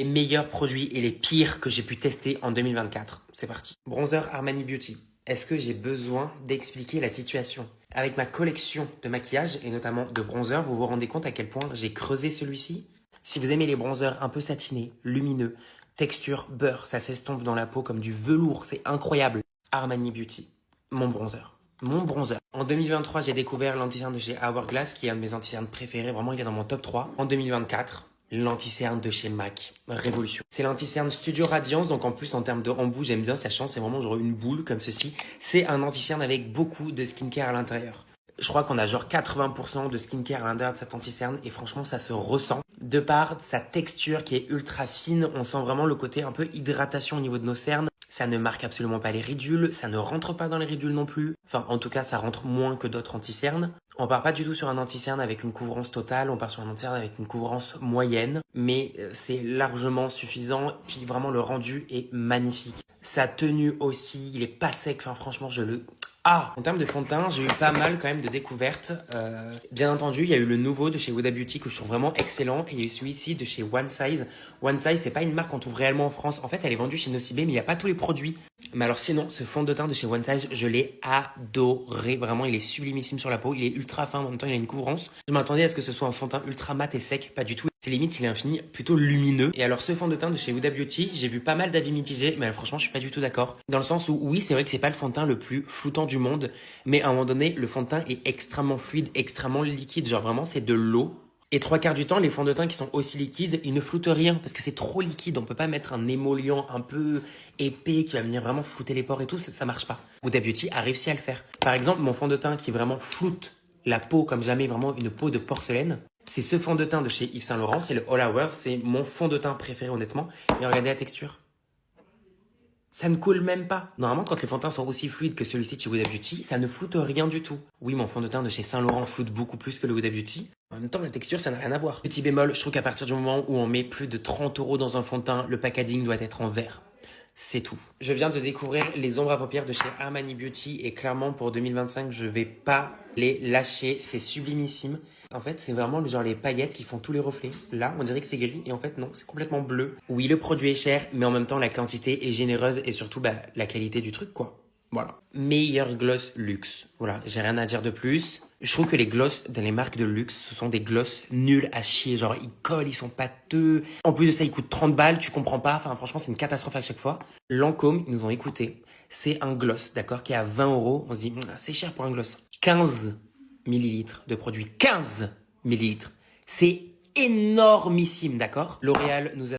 Les meilleurs produits et les pires que j'ai pu tester en 2024. C'est parti. Bronzer Armani Beauty. Est-ce que j'ai besoin d'expliquer la situation? Avec ma collection de maquillage et notamment de bronzer, vous vous rendez compte à quel point j'ai creusé celui-ci? Si vous aimez les bronzers un peu satinés, lumineux, texture beurre, ça s'estompe dans la peau comme du velours, c'est incroyable. Armani Beauty, mon bronzer. Mon bronzer. En 2023, j'ai découvert l'anti-cerne de chez Hourglass, qui est un de mes anti-cernes préférés. Vraiment, il est dans mon top 3. En 2024, l'anti-cerne de chez MAC. Révolution. C'est l'anti-cerne Studio Radiance. Donc, en plus, en termes de embout, j'aime bien sa chance. C'est vraiment genre une boule comme ceci. C'est un anti-cerne avec beaucoup de skincare à l'intérieur. Je crois qu'on a genre 80% de skincare à l'intérieur de cet anti-cerne. Et franchement, ça se ressent. De par sa texture qui est ultra fine, on sent vraiment le côté un peu hydratation au niveau de nos cernes. Ça ne marque absolument pas les ridules, ça ne rentre pas dans les ridules non plus. Enfin, en tout cas, ça rentre moins que d'autres anti-cernes. On part pas du tout sur un anti-cerne avec une couvrance totale, on part sur un anti-cerne avec une couvrance moyenne, mais c'est largement suffisant. Puis vraiment, le rendu est magnifique. Sa tenue aussi, il est pas sec. Enfin, franchement, en termes de fond de teint, j'ai eu pas mal quand même de découvertes. Bien entendu, il y a eu le nouveau de chez Huda Beauty que je trouve vraiment excellent. Et il y a eu celui-ci de chez One Size. One Size, c'est pas une marque qu'on trouve réellement en France. En fait, elle est vendue chez Nocibé, mais il n'y a pas tous les produits. Mais alors sinon, ce fond de teint de chez One Size, je l'ai adoré. Vraiment, il est sublimissime sur la peau. Il est ultra fin, en même temps, il a une couvrance. Je m'attendais à ce que ce soit un fond de teint ultra mat et sec. Pas du tout. C'est limite, il est infini, plutôt lumineux. Et alors, ce fond de teint de chez Huda Beauty, j'ai vu pas mal d'avis mitigés, mais franchement, je suis pas du tout d'accord. Dans le sens où, oui, c'est vrai que c'est pas le fond de teint le plus floutant du monde, mais à un moment donné, le fond de teint est extrêmement fluide, extrêmement liquide. Genre vraiment, c'est de l'eau. Et 3 quarts du temps, les fonds de teint qui sont aussi liquides, ils ne floutent rien parce que c'est trop liquide. On peut pas mettre un émollient un peu épais qui va venir vraiment flouter les pores et tout, ça marche pas. Huda Beauty a réussi à le faire. Par exemple, mon fond de teint qui vraiment floute la peau comme jamais, vraiment une peau de porcelaine, c'est ce fond de teint de chez Yves Saint Laurent, c'est le All Hours, c'est mon fond de teint préféré honnêtement. Mais regardez la texture. Ça ne coule même pas. Normalement, quand les fonds de teint sont aussi fluides que celui-ci de chez Huda Beauty, ça ne floute rien du tout. Oui, mon fond de teint de chez Saint Laurent floute beaucoup plus que le Huda Beauty. En même temps, la texture, ça n'a rien à voir. Petit bémol, je trouve qu'à partir du moment où on met plus de 30 € dans un fond de teint, le packaging doit être en verre. C'est tout. Je viens de découvrir les ombres à paupières de chez Armani Beauty et clairement pour 2025, je vais pas les lâcher. C'est sublimissime. En fait, c'est vraiment genre les paillettes qui font tous les reflets. Là, on dirait que c'est gris et en fait non, c'est complètement bleu. Oui, le produit est cher, mais en même temps, la quantité est généreuse et surtout la qualité du truc, quoi. Voilà. Meilleur gloss luxe. Voilà, j'ai rien à dire de plus. Je trouve que les gloss dans les marques de luxe, ce sont des gloss nuls à chier. Genre, ils collent, ils sont pâteux. En plus de ça, ils coûtent 30 balles, tu comprends pas. Enfin, franchement, c'est une catastrophe à chaque fois. Lancôme, ils nous ont écoutés. C'est un gloss, d'accord, qui est à 20 €. On se dit, c'est cher pour un gloss. 15 millilitres de produit. 15 millilitres. C'est énormissime, d'accord? L'Oréal nous a